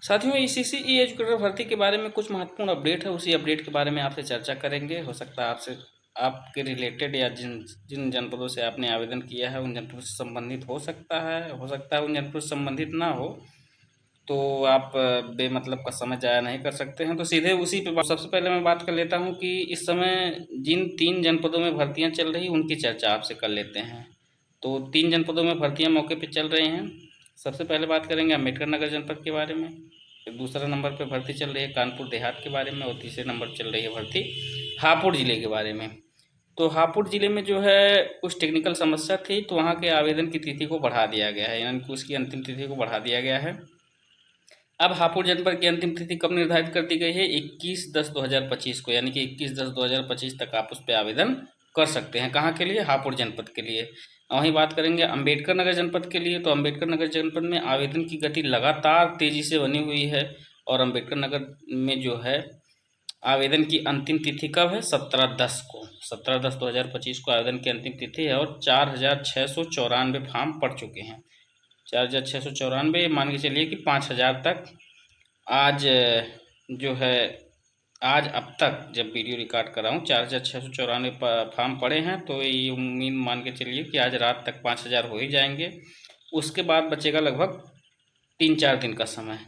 साथियों, ईसीसी ई एजुकेटर भर्ती के बारे में कुछ महत्वपूर्ण अपडेट है, उसी अपडेट के बारे में आपसे चर्चा करेंगे। हो सकता है आपसे आपके रिलेटेड या जिन जिन जनपदों से आपने आवेदन किया है उन जनपदों से संबंधित हो सकता है उन जनपदों से संबंधित ना हो, तो आप बेमतलब का समय जाया नहीं कर सकते हैं। तो सीधे उसी पे सबसे पहले मैं बात कर लेता हूं कि इस समय जिन 3 जनपदों में भर्तियां चल रही उनकी चर्चा आपसे कर लेते हैं। तो 3 जनपदों में भर्तियां मौके पे चल रही हैं। सबसे पहले बात करेंगे अम्बेडकर नगर जनपद के बारे में, फिर दूसरा नंबर पे भर्ती चल रही है कानपुर देहात के बारे में, और तीसरे नंबर चल रही है भर्ती हापुड़ ज़िले के बारे में। तो हापुड़ ज़िले में जो है कुछ टेक्निकल समस्या थी, तो वहाँ के आवेदन की तिथि को बढ़ा दिया गया है, यानी कि उसकी अंतिम तिथि को बढ़ा दिया गया है। अब हापुड़ जनपद की अंतिम तिथि कब निर्धारित कर दी गई है? 21/10/2025 को, यानी कि 21/10/2025 तक आप उस पर आवेदन कर सकते हैं। कहाँ के लिए? हापुड़ जनपद के लिए। वहीं बात करेंगे अम्बेडकर नगर जनपद के लिए, तो अम्बेडकर नगर जनपद में आवेदन की गति लगातार तेज़ी से बनी हुई है, और अम्बेडकर नगर में जो है आवेदन की अंतिम तिथि कब है? 17/10 को, 17/10/2025 को आवेदन की अंतिम तिथि है, और 4,694 फॉर्म पड़ चुके हैं। 4,694, मान के चलिए कि 5,000 तक आज जो है आज अब तक जब वीडियो रिकॉर्ड कर रहा हूँ 4,694 फॉर्म पड़े हैं, तो ये उम्मीद मान के चलिए कि आज रात तक 5,000 हो ही जाएंगे। उसके बाद बचेगा लगभग 3-4 दिन का समय।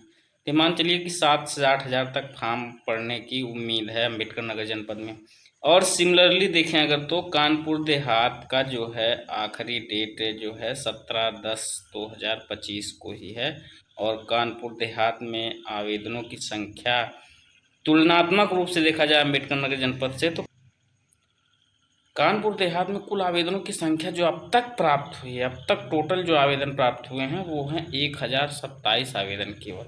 तो मान चलिए कि 7 से 8,000 तक फॉर्म पड़ने की उम्मीद है अम्बेडकर नगर जनपद में। और सिमिलरली देखें अगर, तो कानपुर देहात का जो है आखिरी डेट जो है 17/10/2025 को ही है, और कानपुर देहात में आवेदनों की संख्या तुलनात्मक रूप से देखा जाए अम्बेडकर नगर जनपद से, तो कानपुर देहात में कुल आवेदनों की संख्या जो अब तक प्राप्त हुई है, अब तक टोटल जो आवेदन प्राप्त हुए हैं वो हैं 1,027 आवेदन केवल।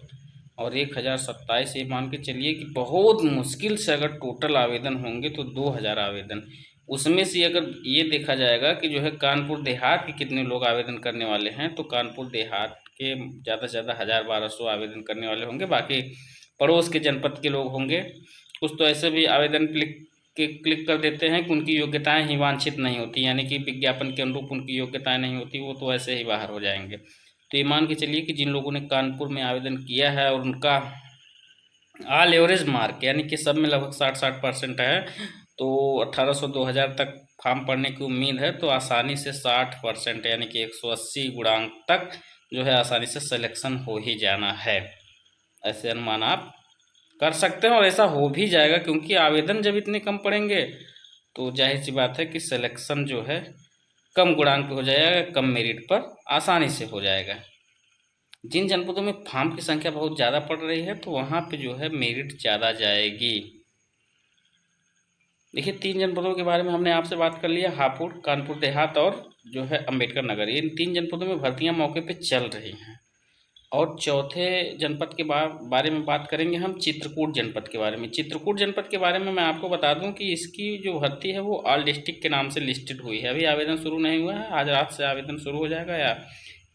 और 1,027, ये मान के चलिए कि बहुत मुश्किल से अगर टोटल आवेदन होंगे तो 2,000 आवेदन। उसमें से अगर ये देखा जाएगा कि जो है कानपुर देहात के कितने लोग आवेदन करने वाले हैं, तो कानपुर देहात के ज़्यादा से ज़्यादा 1,000-1,200 आवेदन करने वाले होंगे। बाकी पड़ोस के जनपद के लोग होंगे। कुछ तो ऐसे भी आवेदन क्लिक कर देते हैं कि उनकी योग्यताएं ही वांछित नहीं होती, यानी कि विज्ञापन के अनुरूप उनकी योग्यताएं नहीं होती, वो तो ऐसे ही बाहर हो जाएंगे। तो ये मान के चलिए कि जिन लोगों ने कानपुर में आवेदन किया है और उनका ऑल एवरेज मार्क यानी कि सब में लगभग 60% है, तो 1,800-2,000 तक फॉर्म पड़ने की उम्मीद है। तो आसानी से 60% यानी कि 180 गुणांक तक जो है आसानी से सिलेक्शन हो ही जाना है, ऐसे अनुमान आप कर सकते हैं। और ऐसा हो भी जाएगा, क्योंकि आवेदन जब इतने कम पड़ेंगे तो जाहिर सी बात है कि सिलेक्शन जो है कम गुणांक पे हो जाएगा, कम मेरिट पर आसानी से हो जाएगा। जिन जनपदों में फॉर्म की संख्या बहुत ज़्यादा पड़ रही है तो वहाँ पे जो है मेरिट ज़्यादा जाएगी। देखिए, 3 जनपदों के बारे में हमने आपसे बात कर लिया, हापुड़, कानपुर देहात और जो है अम्बेडकर नगर। इन 3 जनपदों में भर्तियाँ मौके पे चल रही हैं। और चौथे जनपद के बारे में बात करेंगे हम, चित्रकूट जनपद के बारे में। चित्रकूट जनपद के बारे में मैं आपको बता दूं कि इसकी जो भर्ती है वो ऑल डिस्ट्रिक्ट के नाम से लिस्टेड हुई है। अभी आवेदन शुरू नहीं हुआ है, आज रात से आवेदन शुरू हो जाएगा, या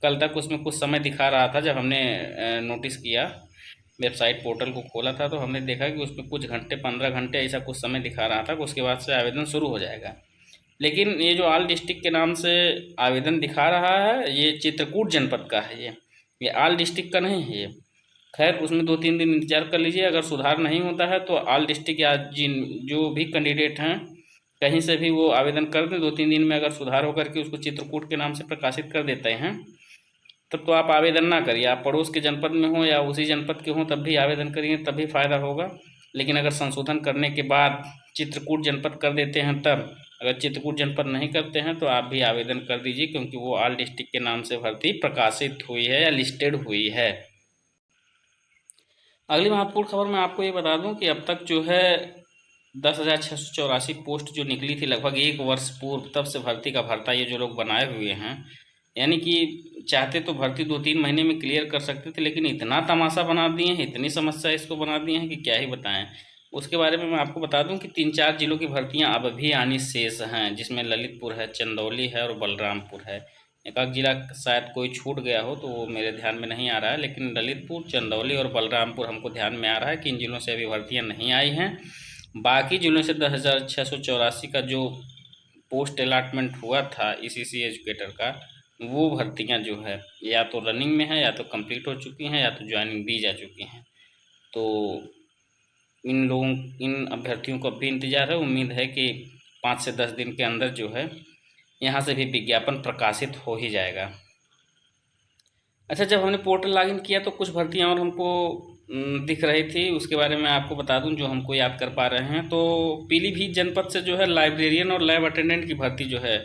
कल तक उसमें कुछ समय दिखा रहा था। जब हमने नोटिस किया, वेबसाइट पोर्टल को खोला था, तो हमने देखा कि उसमें कुछ घंटे, 15 घंटे ऐसा कुछ समय दिखा रहा था कि उसके बाद से आवेदन शुरू हो जाएगा। लेकिन ये जो ऑल डिस्ट्रिक्ट के नाम से आवेदन दिखा रहा है, ये चित्रकूट जनपद का है। ये ऑल डिस्ट्रिक्ट का नहीं है ये। खैर, उसमें 2-3 दिन इंतजार कर लीजिए। अगर सुधार नहीं होता है तो ऑल डिस्ट्रिक्ट या जिन जो भी कैंडिडेट हैं कहीं से भी वो आवेदन कर दें, 2-3 दिन में अगर सुधार होकर के उसको चित्रकूट के नाम से प्रकाशित कर देते हैं, तब तो आप आवेदन ना करिए। आप पड़ोस के जनपद में हो या उसी जनपद के हों तब भी आवेदन करिए, तब भी फ़ायदा होगा। लेकिन अगर संशोधन करने के बाद चित्रकूट जनपद कर देते हैं तब, अगर चित्रकूट जनपद नहीं करते हैं तो आप भी आवेदन कर दीजिए, क्योंकि वो ऑल डिस्ट्रिक्ट के नाम से भर्ती प्रकाशित हुई है या लिस्टेड हुई है। अगली महत्वपूर्ण खबर मैं आपको ये बता दूं कि अब तक जो है 10,684 पोस्ट जो निकली थी लगभग 1 वर्ष पूर्व, तब से भर्ती का भर्ता ये जो लोग बनाए हुए हैं, यानी कि चाहते तो भर्ती 2-3 महीने में क्लियर कर सकते थे, लेकिन इतना तमाशा बना दिए हैं, इतनी समस्या इसको बना दी हैं कि क्या ही बताएं। उसके बारे में मैं आपको बता दूं कि 3-4 जिलों की भर्तियां अब भी आनी शेष हैं, जिसमें ललितपुर है, चंदौली है और बलरामपुर है। एक आध जिला शायद कोई छूट गया हो तो वो मेरे ध्यान में नहीं आ रहा है, लेकिन ललितपुर, चंदौली और बलरामपुर हमको ध्यान में आ रहा है कि इन जिलों से अभी भर्तियाँ नहीं आई हैं। बाकी जिलों से 10,684 का जो पोस्ट अलाटमेंट हुआ था ईसीसी एजुकेटर का, वो भर्तियां जो है या तो रनिंग में है, या तो कंप्लीट हो चुकी हैं, या तो ज्वाइनिंग दी जा चुकी हैं। तो इन लोगों इन अभ्यर्थियों को अब भी इंतज़ार है। उम्मीद है कि 5 से 10 दिन के अंदर जो है यहाँ से भी विज्ञापन प्रकाशित हो ही जाएगा। अच्छा, जब हमने पोर्टल लॉगिन किया तो कुछ भर्तियां और हमको दिख रही थी, उसके बारे में आपको बता दूं जो हमको याद कर पा रहे हैं। तो पीलीभीत जनपद से जो है लाइब्रेरियन और लैब अटेंडेंट की भर्ती जो है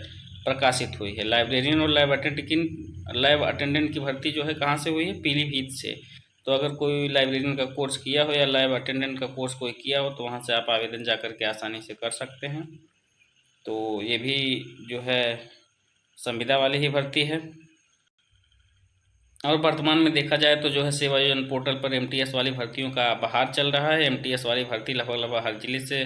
प्रकाशित हुई है। लाइब्रेरियन और लैब अटेंडेंट की भर्ती जो है कहाँ से हुई है? पीलीभीत से। तो अगर कोई लाइब्रेरियन का कोर्स किया हो या लैब अटेंडेंट का कोर्स कोई किया हो तो वहाँ से आप आवेदन जा कर के आसानी से कर सकते हैं। तो ये भी जो है संविदा वाली ही भर्ती है। और वर्तमान में देखा जाए तो जो है सेवा योजन पोर्टल पर एमटीएस वाली भर्तियों का बहार चल रहा है। एमटीएस वाली भर्ती लगभग लगभग हर जिले से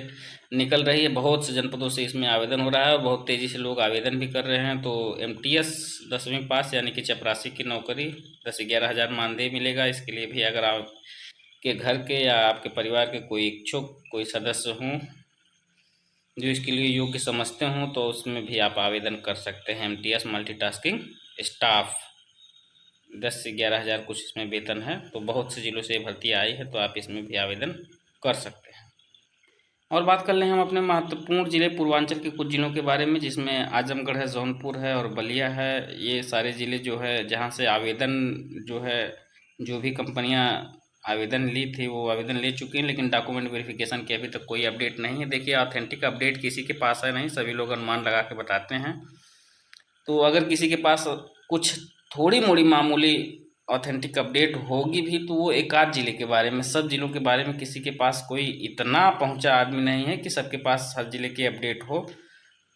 निकल रही है। बहुत से जनपदों से इसमें आवेदन हो रहा है और बहुत तेज़ी से लोग आवेदन भी कर रहे हैं। तो एमटीएस 10वीं पास यानी कि चपरासी की नौकरी 10-11 हज़ार मानदेय मिलेगा। इसके लिए भी अगर आपके घर के या आपके परिवार के कोई इच्छुक कोई सदस्य हों जो इसके लिए योग्य समझते हों तो उसमें भी आप आवेदन कर सकते हैं। एमटीएस मल्टीटास्किंग स्टाफ 10 से 11 हज़ार कुछ इसमें वेतन है। तो बहुत से ज़िलों से ये भर्ती आई है, तो आप इसमें भी आवेदन कर सकते हैं। और बात कर लें हम अपने महत्वपूर्ण ज़िले पूर्वांचल के कुछ ज़िलों के बारे में, जिसमें आजमगढ़ है, जौनपुर है और बलिया है। ये सारे ज़िले जो है जहाँ से आवेदन जो है जो भी कंपनियां आवेदन ली थी वो आवेदन ले चुकी हैं, लेकिन डॉक्यूमेंट वेरिफिकेशन की अभी तक कोई अपडेट नहीं है। देखिए, ऑथेंटिक अपडेट किसी के पास है नहीं, सभी लोग अनुमान लगा के बताते हैं। तो अगर किसी के पास कुछ थोड़ी मोड़ी मामूली ऑथेंटिक अपडेट होगी भी तो वो एक आध ज़िले के बारे में, सब ज़िलों के बारे में किसी के पास कोई इतना पहुंचा आदमी नहीं है कि सबके पास हर ज़िले की अपडेट हो।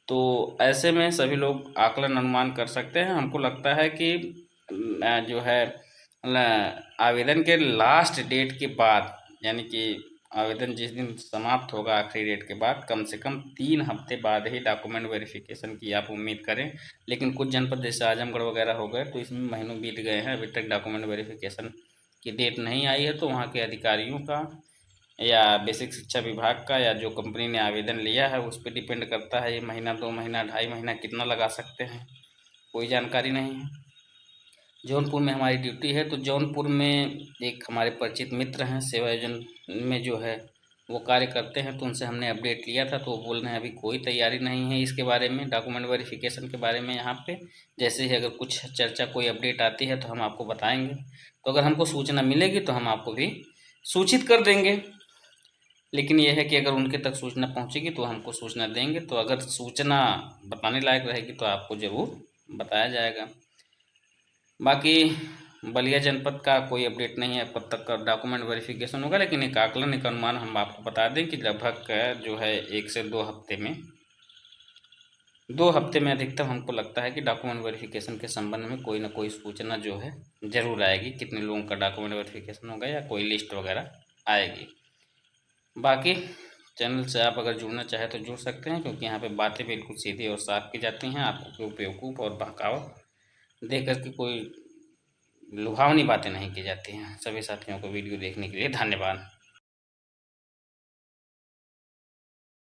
तो ऐसे में सभी लोग आकलन अनुमान कर सकते हैं। हमको लगता है कि जो है आवेदन के लास्ट डेट के बाद, यानी कि आवेदन जिस दिन समाप्त होगा आखिरी डेट के बाद, कम से कम 3 हफ्ते बाद ही डॉक्यूमेंट वेरिफिकेशन की आप उम्मीद करें। लेकिन कुछ जनपद जैसे आजमगढ़ वगैरह हो गए तो इसमें महीनों बीत गए हैं, अभी तक डॉक्यूमेंट वेरिफिकेशन की डेट नहीं आई है। तो वहाँ के अधिकारियों का या बेसिक शिक्षा विभाग का या जो कंपनी ने आवेदन लिया है उस पर डिपेंड करता है। ये महीना, 2 महीना, 2.5 महीना कितना लगा सकते हैं, कोई जानकारी नहीं है। जौनपुर में हमारी ड्यूटी है, तो जौनपुर में एक हमारे परिचित मित्र हैं, सेवा योजन में जो है वो कार्य करते हैं, तो उनसे हमने अपडेट लिया था। तो वो बोल रहे हैं अभी कोई तैयारी नहीं है इसके बारे में, डॉक्यूमेंट वेरिफिकेशन के बारे में यहाँ पे। जैसे ही अगर कुछ चर्चा, कोई अपडेट आती है तो हम आपको बताएंगे। तो अगर हमको सूचना मिलेगी तो हम आपको भी सूचित कर देंगे। लेकिन यह है कि अगर उनके तक सूचना पहुँचेगी तो हमको सूचना देंगे। तो अगर सूचना बताने लायक रहेगी तो आपको ज़रूर बताया जाएगा। बाकी बलिया जनपद का कोई अपडेट नहीं है कब तक का डॉक्यूमेंट वेरिफिकेशन होगा, लेकिन एक आकलन, एक अनुमान हम आपको बता दें कि लगभग जो है 1 से 2 हफ्ते में अधिकतम हमको लगता है कि डॉक्यूमेंट वेरिफिकेशन के संबंध में कोई ना कोई सूचना जो है ज़रूर आएगी। कितने लोगों का डॉक्यूमेंट वेरिफिकेशन होगा या कोई लिस्ट वगैरह आएगी। बाकी चैनल से आप अगर जुड़ना चाहें तो जुड़ सकते हैं, क्योंकि यहाँ पे बातें बिल्कुल सीधी और साफ की जाती हैं। आपको कोई बेवकूफ़ और बहकावा दे करके कोई लुभावनी बातें नहीं की जाती हैं। सभी साथियों को वीडियो देखने के लिए धन्यवाद।